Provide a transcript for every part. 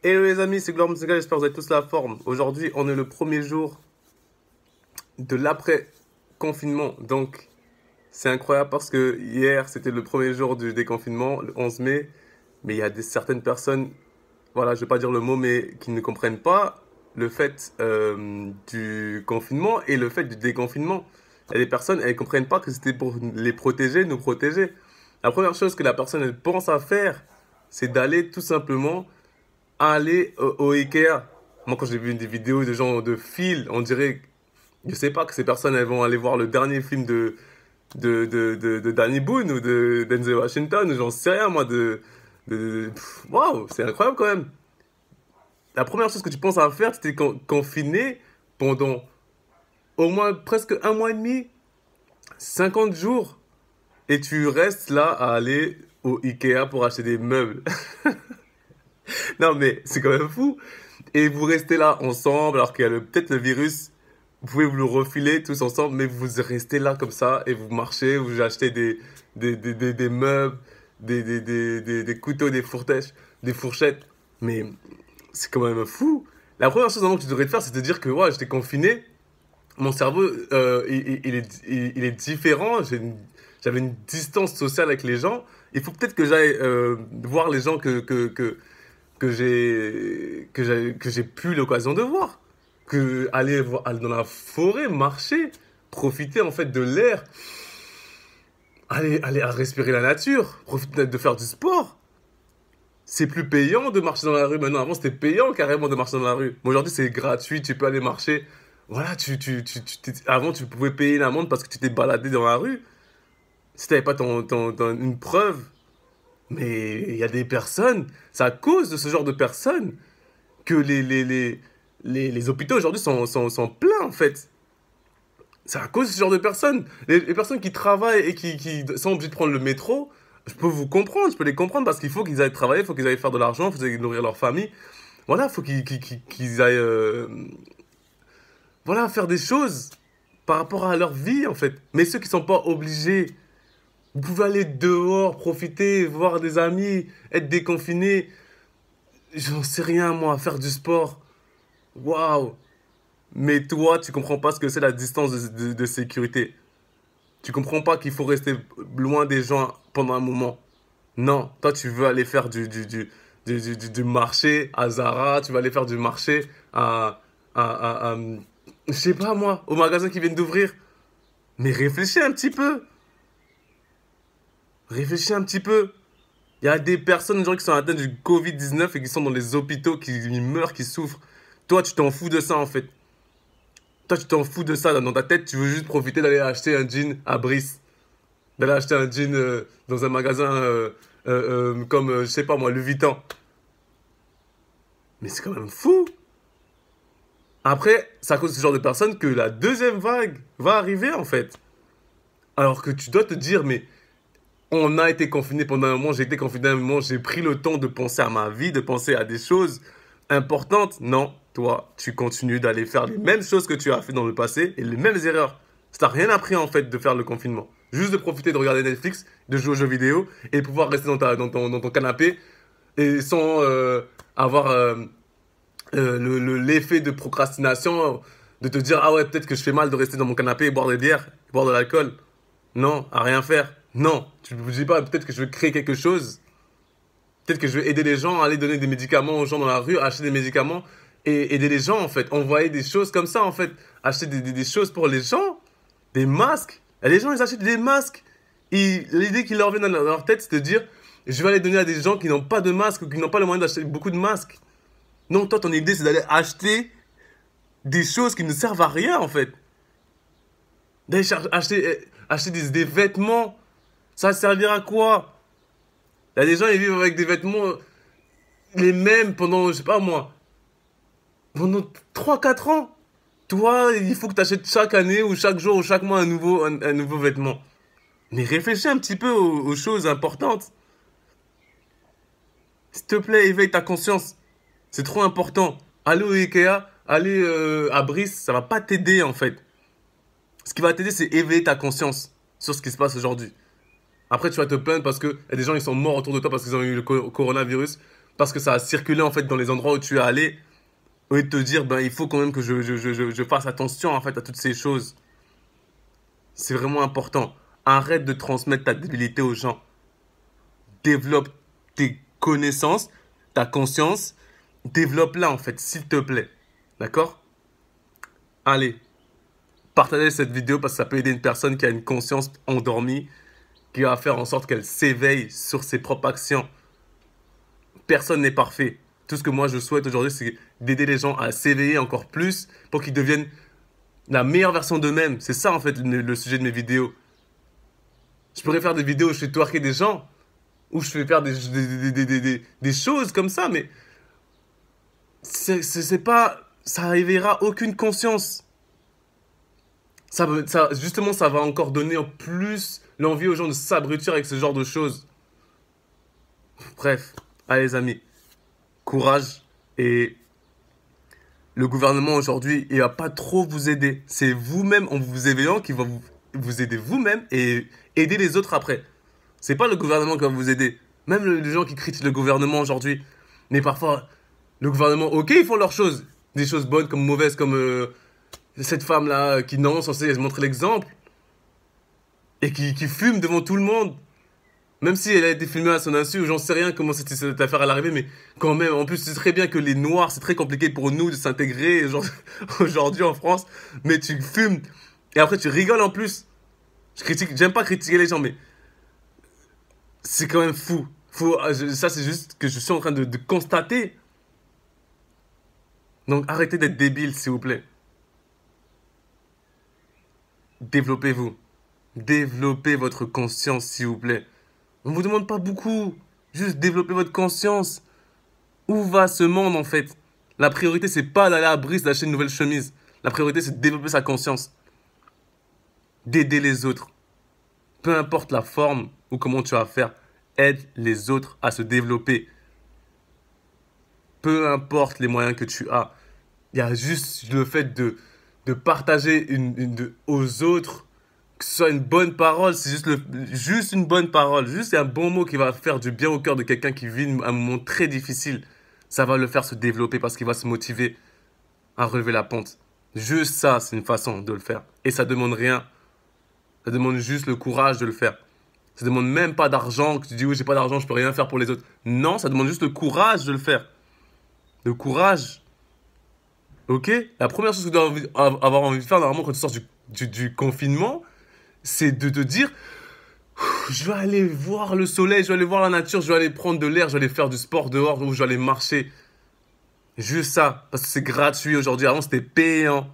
Hello les amis, c'est Glorm Segal, j'espère que vous avez tous la forme. Aujourd'hui, on est le premier jour de l'après-confinement. Donc, c'est incroyable parce que hier, c'était le premier jour du déconfinement, le 11 mai. Mais il y a certaines personnes, voilà, je vais pas dire le mot, mais qui ne comprennent pas le fait du confinement et le fait du déconfinement. Il y a des personnes, elles ne comprennent pas que c'était pour les protéger, nous protéger. La première chose que la personne, elle pense à faire, c'est d'aller tout simplement aller au Ikea. Moi, quand j'ai vu des vidéos de gens de fil, on dirait, je sais pas, que ces personnes, elles vont aller voir le dernier film de Danny Boone ou de Denzel Washington, ou j'en sais rien, moi, Waouh, c'est incroyable quand même. La première chose que tu penses à faire, c'était confiner pendant au moins presque un mois et demi, 50 jours, et tu restes là à aller au Ikea pour acheter des meubles. Non, mais c'est quand même fou. Et vous restez là ensemble, alors qu'il y a peut-être le virus. Vous pouvez vous le refiler tous ensemble, mais vous restez là comme ça et vous marchez, vous achetez des meubles, des couteaux, des fourchettes. Mais c'est quand même fou. La première chose vraiment que tu devrais te faire, c'est de dire que ouais, j'étais confiné. Mon cerveau, il est différent. J'avais une distance sociale avec les gens. Il faut peut-être que j'aille voir les gens que j'ai plus l'occasion de voir. Que aller dans la forêt, marcher, profiter en fait de l'air, aller à respirer la nature, profiter de faire du sport. C'est plus payant de marcher dans la rue maintenant. Avant, c'était payant carrément de marcher dans la rue. Mais aujourd'hui, c'est gratuit, tu peux aller marcher. Voilà, avant, tu pouvais payer une amende parce que tu t'es baladé dans la rue. Si t'avais pas une preuve. Mais il y a des personnes, c'est à cause de ce genre de personnes que les hôpitaux aujourd'hui sont pleins en fait. C'est à cause de ce genre de personnes. Les personnes qui travaillent et qui sont obligées de prendre le métro, je peux vous comprendre, je peux les comprendre parce qu'il faut qu'ils aillent travailler, il faut qu'ils aillent faire de l'argent, il faut qu'ils aillent nourrir leur famille. Voilà, il faut qu'ils aillent voilà, faire des choses par rapport à leur vie en fait. Mais ceux qui sont pas obligés, vous pouvez aller dehors, profiter, voir des amis, être déconfiné. J'en sais rien moi, faire du sport. Waouh! Mais toi, tu comprends pas ce que c'est la distance de sécurité. Tu comprends pas qu'il faut rester loin des gens pendant un moment. Non, toi, tu veux aller faire du marché à Zara, tu vas aller faire du marché je sais pas moi, au magasin qui viennent d'ouvrir. Mais réfléchis un petit peu. Réfléchis un petit peu. Il y a des personnes, des gens qui sont atteints du Covid-19 et qui sont dans les hôpitaux, qui meurent, qui souffrent. Toi, tu t'en fous de ça en fait. Toi, tu t'en fous de ça dans ta tête. Tu veux juste profiter d'aller acheter un jean à Brice. D'aller acheter un jean dans un magasin comme, je sais pas moi, Louis Vuitton. Mais c'est quand même fou. Après, c'est à cause de ce genre de personnes que la deuxième vague va arriver en fait. Alors que tu dois te dire, mais on a été confiné pendant un moment, j'ai été confiné un moment, j'ai pris le temps de penser à ma vie, de penser à des choses importantes. Non, toi, tu continues d'aller faire les mêmes choses que tu as fait dans le passé et les mêmes erreurs. Ça t'a rien appris en fait de faire le confinement. Juste de profiter de regarder Netflix, de jouer aux jeux vidéo et pouvoir rester dans ton canapé et sans avoir l'effet de procrastination, de te dire ah ouais, peut-être que je fais mal de rester dans mon canapé et boire des bières, boire de l'alcool. Non, à rien faire. Non, tu ne dis pas peut-être que je vais créer quelque chose. Peut-être que je vais aider les gens à aller donner des médicaments aux gens dans la rue, acheter des médicaments et aider les gens en fait. Envoyer des choses comme ça en fait. Acheter des choses pour les gens. Des masques. Et les gens ils achètent des masques. Et l'idée qui leur vient dans leur tête c'est de dire je vais aller donner à des gens qui n'ont pas de masque ou qui n'ont pas le moyen d'acheter beaucoup de masques. Non, toi ton idée c'est d'aller acheter des choses qui ne servent à rien en fait. D'aller acheter des vêtements. Ça va servir à quoi? Il y a des gens, ils vivent avec des vêtements les mêmes pendant, je sais pas moi, pendant 3 4 ans. Toi, il faut que tu achètes chaque année ou chaque jour ou chaque mois un nouveau vêtement. Mais réfléchis un petit peu aux choses importantes. S'il te plaît, éveille ta conscience. C'est trop important. Aller au Ikea, aller à Brice, ça va pas t'aider en fait. Ce qui va t'aider, c'est éveiller ta conscience sur ce qui se passe aujourd'hui. Après, tu vas te plaindre parce que y a des gens ils sont morts autour de toi parce qu'ils ont eu le coronavirus. parce que ça a circulé en fait dans les endroits où tu es allé, au lieu de te dire, ben, il faut quand même que je fasse attention en fait à toutes ces choses. C'est vraiment important. Arrête de transmettre ta débilité aux gens. Développe tes connaissances, ta conscience. Développe-la en fait, s'il te plaît. D'accord? Allez, partagez cette vidéo parce que ça peut aider une personne qui a une conscience endormie, qui va faire en sorte qu'elle s'éveille sur ses propres actions. Personne n'est parfait. Tout ce que moi je souhaite aujourd'hui, c'est d'aider les gens à s'éveiller encore plus pour qu'ils deviennent la meilleure version d'eux-mêmes. C'est ça en fait le sujet de mes vidéos. Je pourrais faire des vidéos où je fais twerker des gens, où je fais faire des choses comme ça, mais c'est pas, ça réveillera aucune conscience. Justement, ça va encore donner en plus l'envie aux gens de s'abrutir avec ce genre de choses. Bref, allez les amis, courage. Et le gouvernement aujourd'hui, il va pas trop vous aider. C'est vous-même, en vous éveillant, qui va vous aider vous-même et aider les autres après. C'est pas le gouvernement qui va vous aider. Même les gens qui critiquent le gouvernement aujourd'hui. Mais parfois, le gouvernement, ok, ils font leurs choses. Des choses bonnes comme mauvaises, comme cette femme-là qui, non, censée montrer l'exemple. Et qui fume devant tout le monde. Même si elle a été filmée à son insu, j'en sais rien comment cette affaire est arrivée, mais quand même, en plus, c'est très bien que les Noirs, c'est très compliqué pour nous de s'intégrer aujourd'hui en France, mais tu fumes, et après tu rigoles en plus. J'aime pas critiquer les gens, mais c'est quand même fou. Ça, c'est juste que je suis en train de constater. Donc arrêtez d'être débile, s'il vous plaît. Développez-vous. Développez votre conscience, s'il vous plaît. On ne vous demande pas beaucoup. Juste développez votre conscience. Où va ce monde en fait? La priorité, c'est pas d'aller à Brice d'acheter une nouvelle chemise. La priorité, c'est de développer sa conscience. D'aider les autres. Peu importe la forme ou comment tu vas faire, aide les autres à se développer. Peu importe les moyens que tu as. Il y a juste le fait de partager aux autres, que ce soit une bonne parole, c'est juste une bonne parole, juste un bon mot qui va faire du bien au cœur de quelqu'un qui vit un moment très difficile. Ça va le faire se développer parce qu'il va se motiver à relever la pente. Juste ça, c'est une façon de le faire. Et ça demande rien. Ça demande juste le courage de le faire. Ça demande même pas d'argent, que tu dis oui, j'ai pas d'argent, je peux rien faire pour les autres. Non, ça demande juste le courage de le faire. Le courage. Ok? La première chose que tu dois avoir envie de faire normalement quand tu sors du confinement, c'est de te dire je vais aller voir le soleil, je vais aller voir la nature, je vais aller prendre de l'air, je vais aller faire du sport dehors ou je vais aller marcher. Juste ça, parce que c'est gratuit aujourd'hui. Avant, c'était payant.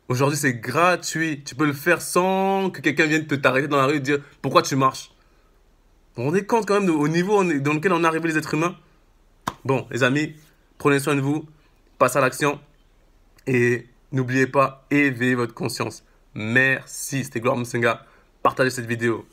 Aujourd'hui, c'est gratuit. Tu peux le faire sans que quelqu'un vienne t'arrêter dans la rue et te dire pourquoi tu marches. Vous vous rendez compte quand même au niveau dans lequel on est arrivé les êtres humains? Bon, les amis, prenez soin de vous, passez à l'action et n'oubliez pas, éveillez votre conscience. Merci, c'était Gloire Musenga. Partagez cette vidéo.